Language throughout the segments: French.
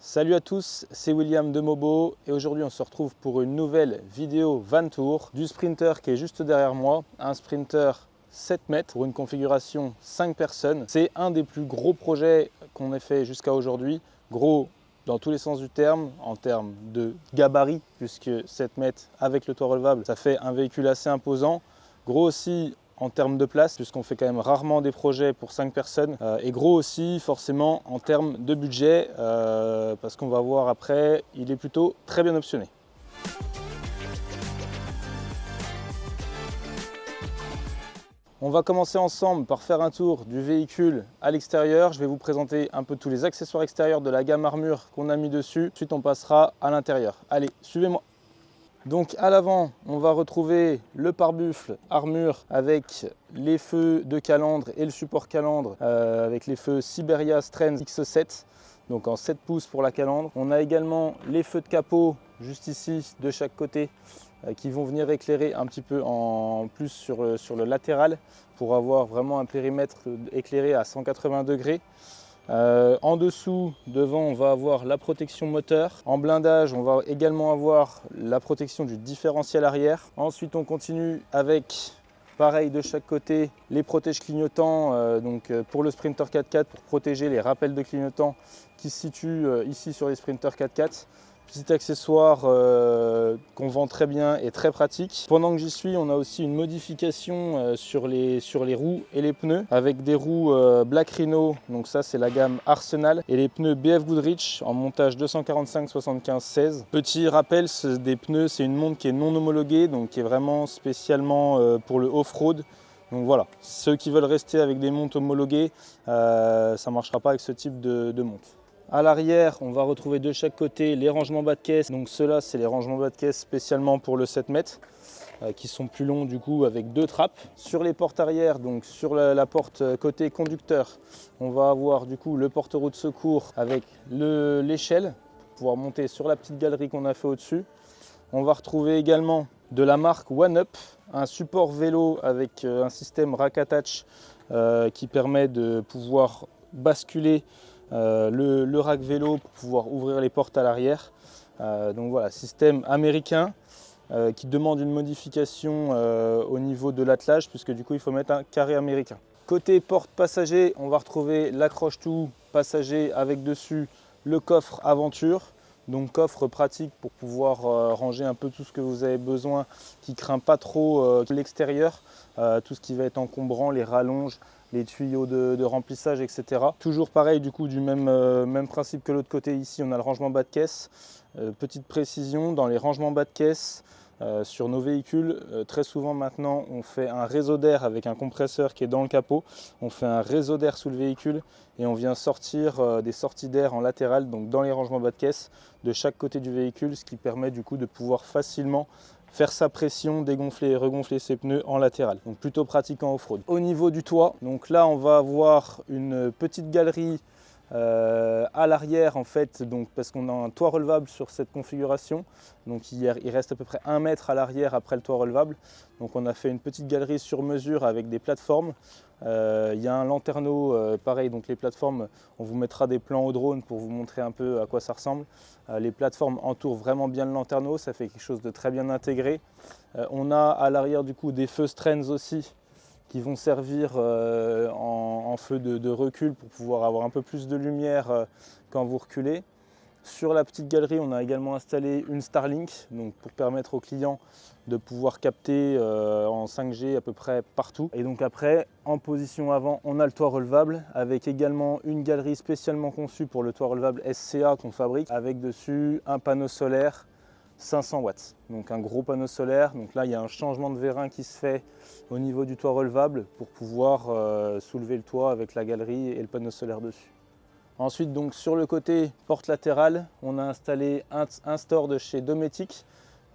Salut à tous, c'est William de Mobo et aujourd'hui on se retrouve pour une nouvelle vidéo van tour du sprinter qui est juste derrière moi, un sprinter 7 mètres pour une configuration 5 personnes. C'est un des plus gros projets qu'on ait fait jusqu'à aujourd'hui, gros dans tous les sens du terme, en termes de gabarit, puisque 7 mètres avec le toit relevable, ça fait un véhicule assez imposant, gros aussi en termes de place, puisqu'on fait quand même rarement des projets pour 5 personnes, et gros aussi forcément en termes de budget, parce qu'on va voir après, il est plutôt très bien optionné. On va commencer ensemble par faire un tour du véhicule à l'extérieur. Je vais vous présenter un peu tous les accessoires extérieurs de la gamme armure qu'on a mis dessus. Ensuite, on passera à l'intérieur. Allez, suivez-moi. Donc à l'avant, on va retrouver le pare-buffle armure avec les feux de calandre et le support calandre avec les feux Siberia Strens X7, donc en 7 pouces pour la calandre. On a également les feux de capot juste ici de chaque côté qui vont venir éclairer un petit peu en plus sur le latéral pour avoir vraiment un périmètre éclairé à 180 degrés. En dessous, devant, on va avoir la protection moteur. En blindage, on va également avoir la protection du différentiel arrière. Ensuite, on continue avec, pareil de chaque côté, les protèges clignotants pour le Sprinter 4x4 pour protéger les rappels de clignotants qui se situent ici sur les Sprinter 4x4. Petit accessoire qu'on vend très bien et très pratique. Pendant que j'y suis, on a aussi une modification sur les roues et les pneus avec des roues Black Rhino, donc ça c'est la gamme Arsenal, et les pneus BF Goodrich en montage 245-75-16. Petit rappel, des pneus, c'est une montre qui est non homologuée, donc qui est vraiment spécialement pour le off-road. Donc voilà, ceux qui veulent rester avec des montres homologuées, ça ne marchera pas avec ce type de montre. À l'arrière, on va retrouver de chaque côté les rangements bas de caisse. Donc ceux-là, c'est les rangements bas de caisse spécialement pour le 7 mètres, qui sont plus longs du coup avec 2 trappes. Sur les portes arrière, donc sur la porte côté conducteur, on va avoir du coup le porte-roues de secours avec l'échelle pour pouvoir monter sur la petite galerie qu'on a fait au-dessus. On va retrouver également de la marque OneUp, un support vélo avec un système rack attach qui permet de pouvoir basculer le rack vélo pour pouvoir ouvrir les portes à l'arrière. Donc voilà, système américain qui demande une modification au niveau de l'attelage, puisque du coup il faut mettre un carré américain. Côté porte passager, on va retrouver l'accroche-tout passager avec dessus le coffre aventure. Donc coffre pratique pour pouvoir ranger un peu tout ce que vous avez besoin, qui ne craint pas trop l'extérieur, tout ce qui va être encombrant, les rallonges, les tuyaux de remplissage, etc. Toujours pareil du coup, du même principe que l'autre côté ici, on a le rangement bas de caisse. Petite précision, dans les rangements bas de caisse, sur nos véhicules, très souvent maintenant on fait un réseau d'air avec un compresseur qui est dans le capot. On fait un réseau d'air sous le véhicule et on vient sortir des sorties d'air en latéral, donc dans les rangements bas de caisse de chaque côté du véhicule, ce qui permet du coup de pouvoir facilement faire sa pression, dégonfler et regonfler ses pneus en latéral. Donc plutôt pratique en off-road. Au niveau du toit, donc là on va avoir une petite galerie à l'arrière en fait, donc parce qu'on a un toit relevable sur cette configuration, donc il reste à peu près 1 mètre à l'arrière après le toit relevable. Donc on a fait une petite galerie sur mesure avec des plateformes. Il y a un lanterneau pareil, donc les plateformes, on vous mettra des plans au drone pour vous montrer un peu à quoi ça ressemble. Les plateformes entourent vraiment bien le lanterneau, ça fait quelque chose de très bien intégré. On a à l'arrière du coup des feux Strens aussi, qui vont servir en feu de recul pour pouvoir avoir un peu plus de lumière quand vous reculez. Sur la petite galerie, on a également installé une Starlink, donc pour permettre aux clients de pouvoir capter en 5G à peu près partout. Et donc après, en position avant, on a le toit relevable avec également une galerie spécialement conçue pour le toit relevable SCA qu'on fabrique, avec dessus un panneau solaire 500 watts, donc un gros panneau solaire. Donc là il y a un changement de vérin qui se fait au niveau du toit relevable pour pouvoir soulever le toit avec la galerie et le panneau solaire dessus. Ensuite, donc sur le côté porte latérale, on a installé un store de chez Dometic,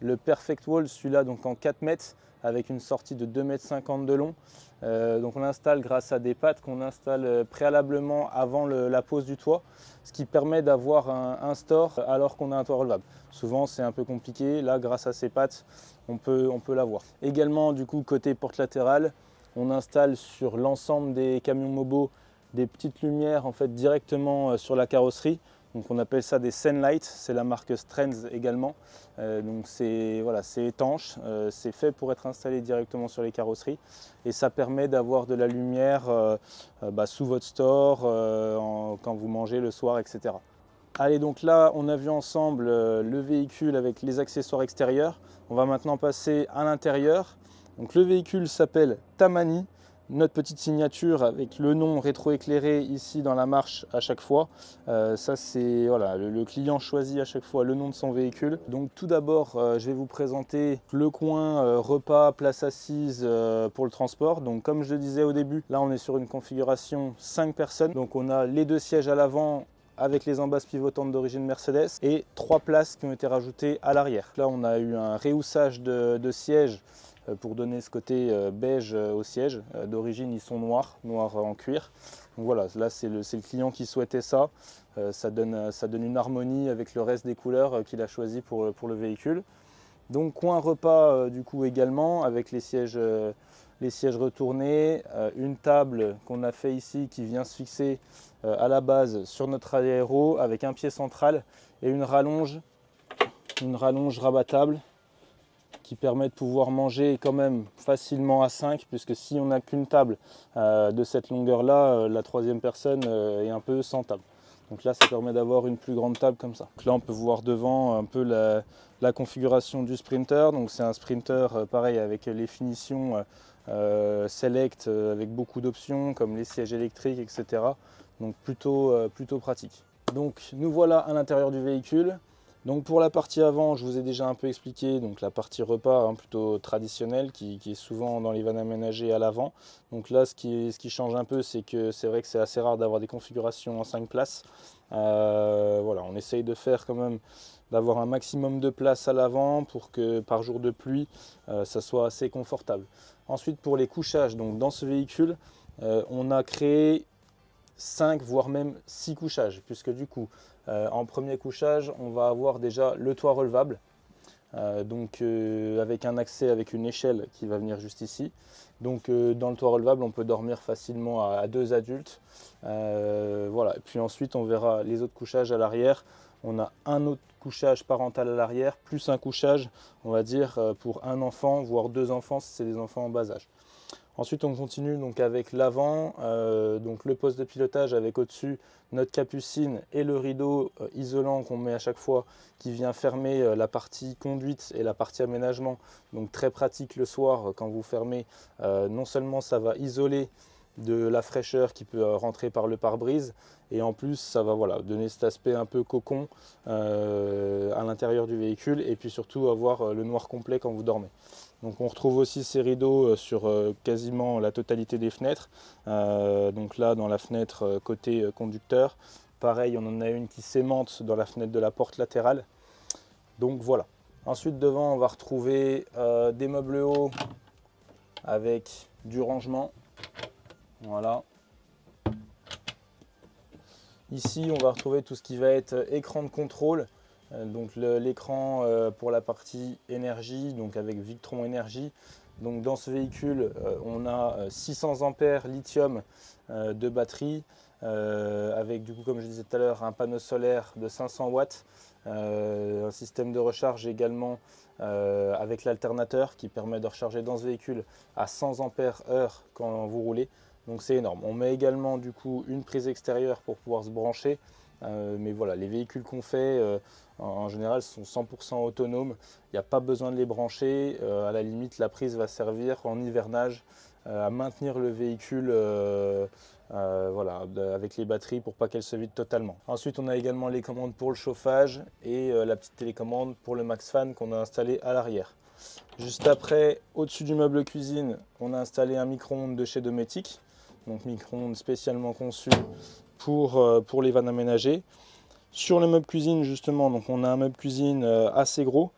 le Perfect Wall, celui-là donc en 4 mètres avec une sortie de 2,50 m de long. Donc on l'installe grâce à des pattes qu'on installe préalablement avant la pose du toit, ce qui permet d'avoir un store alors qu'on a un toit relevable. Souvent c'est un peu compliqué, là grâce à ces pattes on peut l'avoir. Également du coup côté porte latérale, on installe sur l'ensemble des camions Mobo des petites lumières en fait directement sur la carrosserie. Donc on appelle ça des Senlight, c'est la marque Strands également. Donc c'est voilà, étanche, c'est fait pour être installé directement sur les carrosseries et ça permet d'avoir de la lumière sous votre store, quand vous mangez le soir, etc. Allez, donc là on a vu ensemble le véhicule avec les accessoires extérieurs. On va maintenant passer à l'intérieur. Donc le véhicule s'appelle Tamani. Notre petite signature avec le nom rétroéclairé ici dans la marche à chaque fois. Ça c'est voilà, le client choisit à chaque fois le nom de son véhicule. Donc tout d'abord je vais vous présenter le coin repas, place assise pour le transport. Donc comme je le disais au début, là on est sur une configuration 5 personnes. Donc on a les 2 sièges à l'avant avec les embasses pivotantes d'origine Mercedes et 3 places qui ont été rajoutées à l'arrière. Là on a eu un rehaussage de sièges pour donner ce côté beige au siège. D'origine ils sont noirs en cuir. Donc voilà, là c'est le client qui souhaitait ça. Ça donne une harmonie avec le reste des couleurs qu'il a choisi pour le véhicule. Donc coin repas du coup également avec les sièges retournés, une table qu'on a fait ici qui vient se fixer à la base sur notre aéro avec un pied central et une rallonge rabattable qui permet de pouvoir manger quand même facilement à 5, puisque si on n'a qu'une table de cette longueur-là, la troisième personne est un peu sans table. Donc là, ça permet d'avoir une plus grande table comme ça. Donc là, on peut voir devant un peu la configuration du Sprinter. Donc c'est un Sprinter pareil avec les finitions Select avec beaucoup d'options comme les sièges électriques, etc. Donc plutôt pratique. Donc nous voilà à l'intérieur du véhicule. Donc pour la partie avant, je vous ai déjà un peu expliqué, donc la partie repas plutôt traditionnelle qui est souvent dans les vannes aménagées à l'avant. Donc là, ce qui change un peu, c'est que c'est vrai que c'est assez rare d'avoir des configurations en 5 places. Voilà, on essaye de faire quand même d'avoir un maximum de place à l'avant pour que par jour de pluie, ça soit assez confortable. Ensuite, pour les couchages, donc dans ce véhicule, on a créé 5 voire même 6 couchages, puisque du coup en premier couchage on va avoir déjà le toit relevable, avec un accès avec une échelle qui va venir juste ici. Donc dans le toit relevable on peut dormir facilement à 2 adultes. Voilà. Et puis ensuite on verra les autres couchages à l'arrière. On a un autre couchage parental à l'arrière, plus un couchage on va dire pour un enfant voire 2 enfants si c'est des enfants en bas âge. Ensuite, on continue donc avec l'avant, donc le poste de pilotage avec au-dessus notre capucine et le rideau isolant qu'on met à chaque fois qui vient fermer la partie conduite et la partie aménagement. Donc très pratique le soir quand vous fermez. Non seulement ça va isoler de la fraîcheur qui peut rentrer par le pare-brise et en plus ça va voilà, donner cet aspect un peu cocon à l'intérieur du véhicule et puis surtout avoir le noir complet quand vous dormez. Donc on retrouve aussi ces rideaux sur quasiment la totalité des fenêtres. Donc là dans la fenêtre côté conducteur, pareil on en a une qui s'aimante dans la fenêtre de la porte latérale. Donc voilà. Ensuite devant on va retrouver des meubles hauts avec du rangement. Voilà. Ici on va retrouver tout ce qui va être écran de contrôle. Donc l'écran pour la partie énergie, donc avec Victron Énergie. Donc dans ce véhicule, on a 600 ampères lithium de batterie, avec du coup, comme je disais tout à l'heure, un panneau solaire de 500 watts, un système de recharge également avec l'alternateur qui permet de recharger dans ce véhicule à 100 ampères heure quand vous roulez. Donc c'est énorme. On met également du coup une prise extérieure pour pouvoir se brancher. Mais voilà, les véhicules qu'on fait en général sont 100% autonomes. Il n'y a pas besoin de les brancher. À la limite, la prise va servir en hivernage à maintenir le véhicule voilà, avec les batteries pour pas qu'elles se vident totalement. Ensuite, on a également les commandes pour le chauffage et la petite télécommande pour le MaxFan qu'on a installé à l'arrière. Juste après, au-dessus du meuble cuisine, on a installé un micro-ondes de chez Dometic. Donc micro-ondes spécialement conçu pour les vannes aménagées. Sur le meuble cuisine justement, donc on a un meuble cuisine assez gros.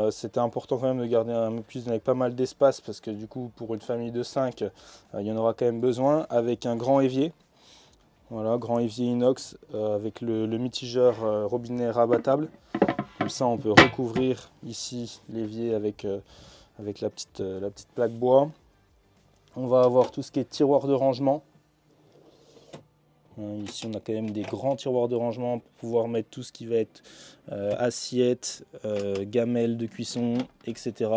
C'était important quand même de garder un meuble cuisine avec pas mal d'espace parce que du coup pour une famille de 5, il y en aura quand même besoin, avec un grand évier. Voilà, grand évier inox avec le mitigeur robinet rabattable. Comme ça on peut recouvrir ici l'évier avec la petite plaque bois. On va avoir tout ce qui est tiroir de rangement. Ici, on a quand même des grands tiroirs de rangement pour pouvoir mettre tout ce qui va être assiettes, gamelles de cuisson, etc.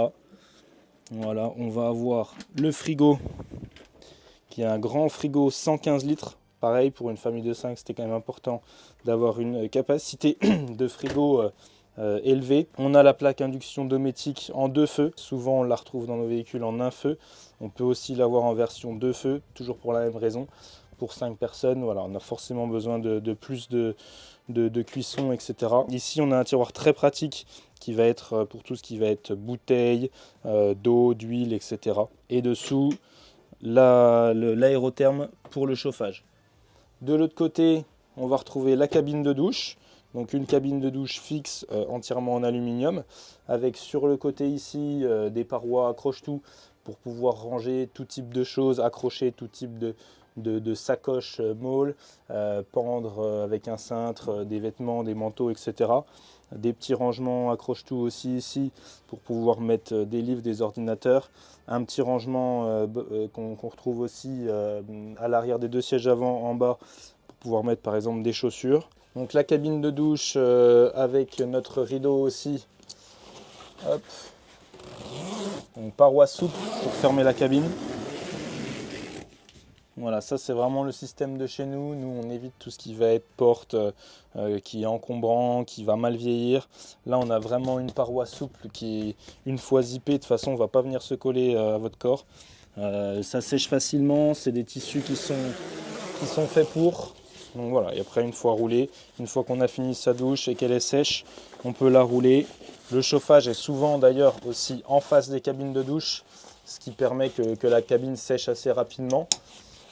Voilà, on va avoir le frigo, qui est un grand frigo 115 litres. Pareil, pour une famille de 5, c'était quand même important d'avoir une capacité de frigo élevée. On a la plaque induction Dometic en 2 feux. Souvent, on la retrouve dans nos véhicules en 1 feu. On peut aussi l'avoir en version 2 feux, toujours pour la même raison. Pour 5 personnes, voilà, on a forcément besoin de plus de cuisson, etc. Ici, on a un tiroir très pratique qui va être pour tout ce qui va être bouteilles, d'eau, d'huile, etc. Et dessous, l'aérotherme pour le chauffage. De l'autre côté, on va retrouver la cabine de douche. Donc une cabine de douche fixe entièrement en aluminium, avec sur le côté ici des parois accroche-tout pour pouvoir ranger tout type de choses, accrocher tout type de sacoches molles, pendre avec un cintre des vêtements, des manteaux, etc. Des petits rangements accroche-tout aussi ici pour pouvoir mettre des livres, des ordinateurs. Un petit rangement qu'on retrouve aussi à l'arrière des 2 sièges avant en bas pour pouvoir mettre par exemple des chaussures. Donc la cabine de douche avec notre rideau aussi. Hop. Donc paroi souple pour fermer la cabine. Voilà, ça c'est vraiment le système de chez nous. Nous, on évite tout ce qui va être porte, qui est encombrant, qui va mal vieillir. Là, on a vraiment une paroi souple qui, une fois zippée, de toute façon, ne va pas venir se coller à votre corps. Ça sèche facilement, c'est des tissus qui sont faits pour. Donc voilà, et après, une fois roulée, une fois qu'on a fini sa douche et qu'elle est sèche, on peut la rouler. Le chauffage est souvent d'ailleurs aussi en face des cabines de douche, ce qui permet que la cabine sèche assez rapidement.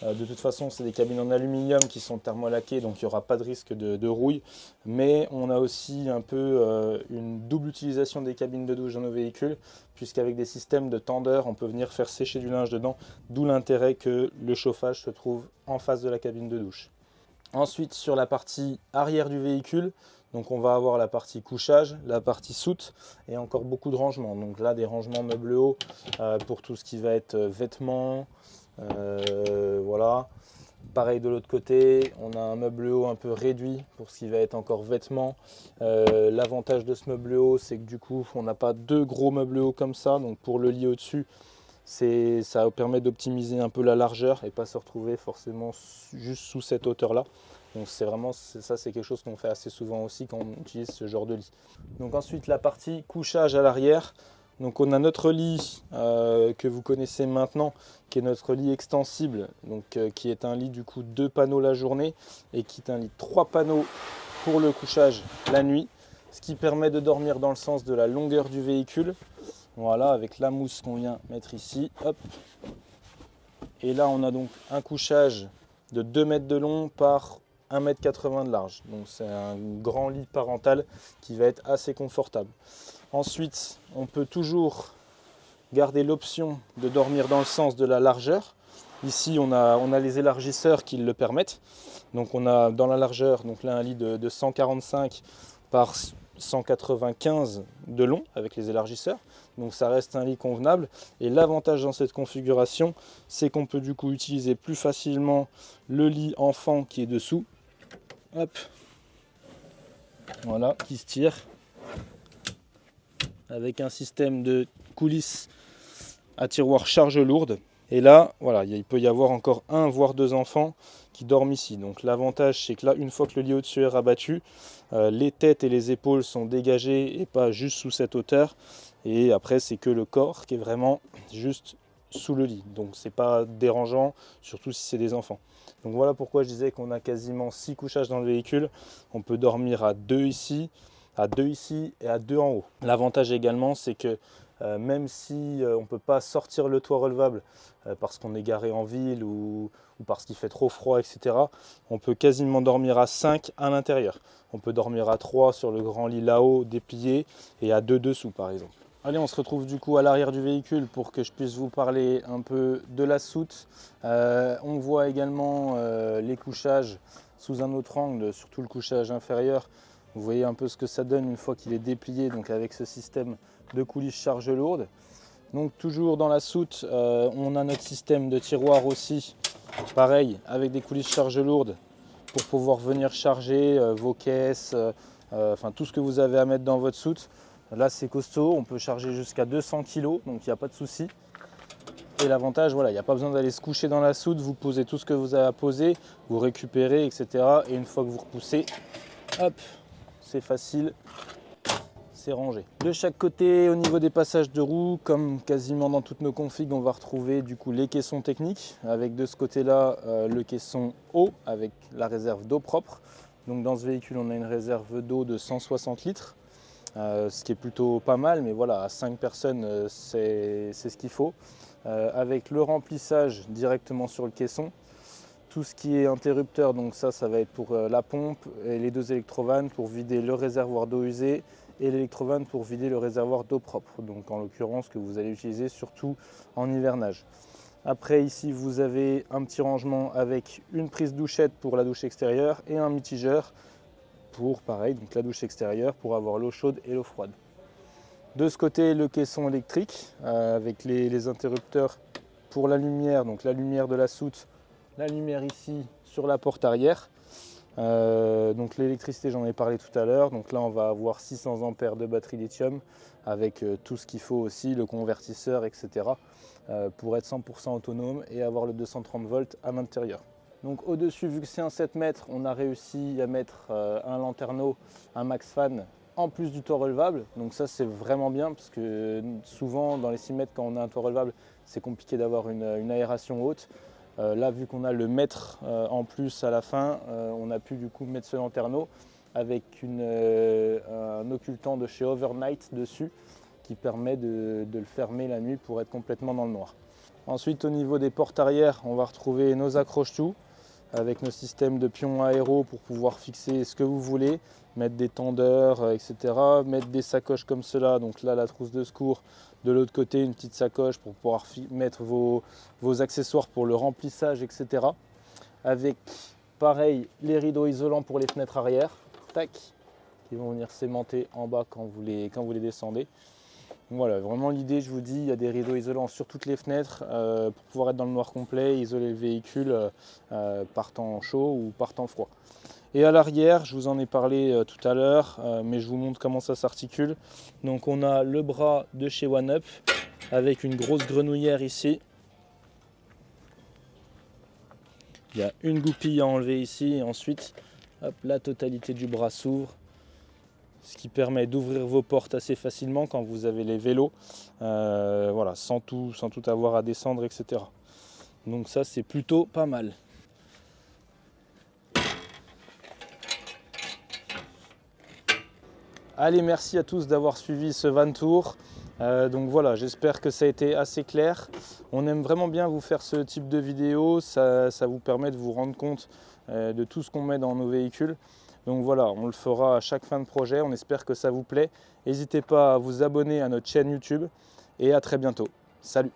De toute façon, c'est des cabines en aluminium qui sont thermolaquées, donc il n'y aura pas de risque de rouille. Mais on a aussi un peu une double utilisation des cabines de douche dans nos véhicules, puisqu'avec des systèmes de tendeurs, on peut venir faire sécher du linge dedans, d'où l'intérêt que le chauffage se trouve en face de la cabine de douche. Ensuite, sur la partie arrière du véhicule, donc on va avoir la partie couchage, la partie soute et encore beaucoup de rangements. Donc là, des rangements meubles hauts pour tout ce qui va être vêtements. Voilà. Pareil de l'autre côté, on a un meuble haut un peu réduit pour ce qui va être encore vêtements. L'avantage de ce meuble haut, c'est que du coup, on n'a pas 2 gros meubles hauts comme ça. Donc pour le lit au-dessus, ça permet d'optimiser un peu la largeur et pas se retrouver forcément juste sous cette hauteur-là. Donc c'est quelque chose qu'on fait assez souvent aussi quand on utilise ce genre de lit. Donc ensuite, la partie couchage à l'arrière. Donc on a notre lit que vous connaissez maintenant, qui est notre lit extensible, donc qui est un lit du coup 2 panneaux la journée et qui est un lit 3 panneaux pour le couchage la nuit, ce qui permet de dormir dans le sens de la longueur du véhicule. Voilà, avec la mousse qu'on vient mettre ici. Hop. Et là on a donc un couchage de 2 mètres de long par 1,80 m de large. Donc c'est un grand lit parental qui va être assez confortable. Ensuite, on peut toujours garder l'option de dormir dans le sens de la largeur. Ici, on a les élargisseurs qui le permettent. Donc on a dans la largeur, donc là un lit de 145 par 195 de long avec les élargisseurs. Donc ça reste un lit convenable. Et l'avantage dans cette configuration, c'est qu'on peut du coup utiliser plus facilement le lit enfant qui est dessous. Hop. Voilà, qui se tire. Avec un système de coulisses à tiroir charge lourde. Et là, voilà, il peut y avoir encore 1 voire 2 enfants qui dorment ici. Donc l'avantage, c'est que là, une fois que le lit au-dessus est rabattu, les têtes et les épaules sont dégagées et pas juste sous cette hauteur. Et après, c'est que le corps qui est vraiment juste sous le lit. Donc c'est pas dérangeant, surtout si c'est des enfants. Donc voilà pourquoi je disais qu'on a quasiment 6 couchages dans le véhicule. On peut dormir à 2 ici, à 2 ici et à 2 en haut. L'avantage également, c'est que même si on ne peut pas sortir le toit relevable parce qu'on est garé en ville ou parce qu'il fait trop froid, etc., on peut quasiment dormir à 5 à l'intérieur. On peut dormir à 3 sur le grand lit là-haut déplié et à 2 dessous par exemple. Allez, on se retrouve du coup à l'arrière du véhicule pour que je puisse vous parler un peu de la soute. On voit également les couchages sous un autre angle, surtout le couchage inférieur. Vous voyez un peu ce que ça donne une fois qu'il est déplié, donc avec ce système de coulisses charge lourde. Donc toujours dans la soute, on a notre système de tiroir aussi, pareil, avec des coulisses charge lourde pour pouvoir venir charger vos caisses, enfin tout ce que vous avez à mettre dans votre soute. Là c'est costaud, on peut charger jusqu'à 200 kg, donc il n'y a pas de souci. Et l'avantage, voilà, il n'y a pas besoin d'aller se coucher dans la soute, vous posez tout ce que vous avez à poser, vous récupérez, etc. Et une fois que vous repoussez, hop, c'est facile, c'est rangé. De chaque côté, au niveau des passages de roues, comme quasiment dans toutes nos configs, on va retrouver du coup les caissons techniques, avec de ce côté-là le caisson eau, avec la réserve d'eau propre. Donc dans ce véhicule, on a une réserve d'eau de 160 litres, ce qui est plutôt pas mal, mais voilà, à 5 personnes, c'est ce qu'il faut. Avec le remplissage directement sur le caisson, tout ce qui est interrupteur, donc ça va être pour la pompe et les deux électrovannes pour vider le réservoir d'eau usée et l'électrovanne pour vider le réservoir d'eau propre, donc en l'occurrence que vous allez utiliser surtout en hivernage. Après ici vous avez un petit rangement avec une prise douchette pour la douche extérieure et un mitigeur pour pareil, donc la douche extérieure pour avoir l'eau chaude et l'eau froide. De ce côté, le caisson électrique avec les interrupteurs pour la lumière, donc la lumière de la soute, la lumière ici sur la porte arrière. Donc l'électricité, j'en ai parlé tout à l'heure. Donc là, on va avoir 600 ampères de batterie lithium avec tout ce qu'il faut aussi, le convertisseur, etc. Pour être 100% autonome et avoir le 230 volts à l'intérieur. Donc au-dessus, vu que c'est un 7 mètres, on a réussi à mettre un lanterneau, un max fan, en plus du toit relevable. Donc ça c'est vraiment bien parce que souvent dans les 6 mètres quand on a un toit relevable c'est compliqué d'avoir une aération haute. Là vu qu'on a le mètre en plus à la fin, on a pu du coup mettre ce lanterneau avec un occultant de chez Overnight dessus qui permet de le fermer la nuit pour être complètement dans le noir. Ensuite au niveau des portes arrière, on va retrouver nos accroche-tout avec nos systèmes de pions aéro pour pouvoir fixer ce que vous voulez, mettre des tendeurs, etc. Mettre des sacoches comme cela, donc là la trousse de secours, de l'autre côté une petite sacoche pour pouvoir mettre vos accessoires pour le remplissage, etc. Avec pareil les rideaux isolants pour les fenêtres arrière, tac, qui vont venir s'aimanter en bas quand vous les descendez. Voilà, vraiment l'idée, je vous dis, il y a des rideaux isolants sur toutes les fenêtres pour pouvoir être dans le noir complet, isoler le véhicule par temps chaud ou par temps froid. Et à l'arrière, je vous en ai parlé tout à l'heure, mais je vous montre comment ça s'articule. Donc on a le bras de chez OneUp avec une grosse grenouillère ici. Il y a une goupille à enlever ici et ensuite hop, la totalité du bras s'ouvre. Ce qui permet d'ouvrir vos portes assez facilement quand vous avez les vélos, voilà, sans tout avoir à descendre, etc. Donc ça c'est plutôt pas mal. Allez, merci à tous d'avoir suivi ce van tour. Donc voilà, j'espère que ça a été assez clair. On aime vraiment bien vous faire ce type de vidéo, ça vous permet de vous rendre compte de tout ce qu'on met dans nos véhicules. Donc voilà, on le fera à chaque fin de projet, on espère que ça vous plaît. N'hésitez pas à vous abonner à notre chaîne YouTube et à très bientôt. Salut!